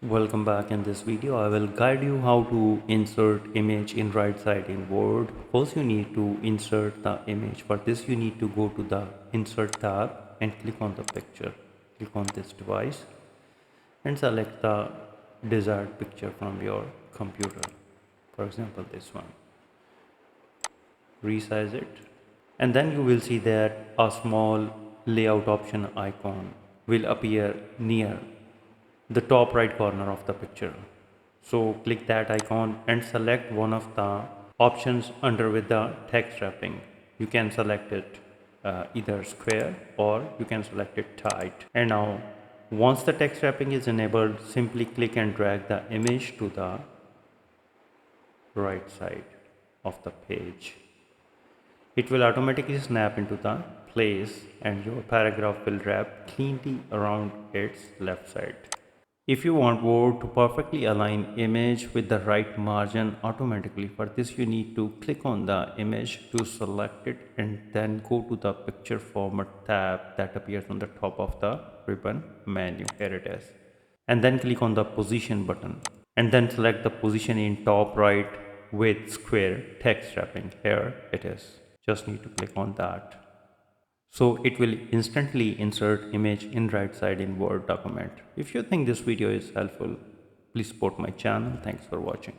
Welcome back. In this video I will guide you how to insert image in right side in Word. First you need to insert the image. For this you need to go to the insert tab and click on the picture. Click on this device and select the desired picture from your computer. For example, this one. Resize it and then you will see that a small layout option icon will appear near the top right corner of the picture. So click that icon and select one of the options under with the text wrapping. You can select it either square or you can select it tight. And now once the text wrapping is enabled, simply click and drag the image to the right side of the page. It will automatically snap into the place and your paragraph will wrap cleanly around its left side. If you want Word to perfectly align image with the right margin automatically, for this you need to click on the image to select it and then go to the picture format tab that appears on the top of the ribbon menu. Here it is. And then click on the position button and then select the position in top right with square text wrapping. Here it is. Just need to click on that. So it will instantly insert image in right side in Word document. If you think this video is helpful, please support my channel. Thanks for watching.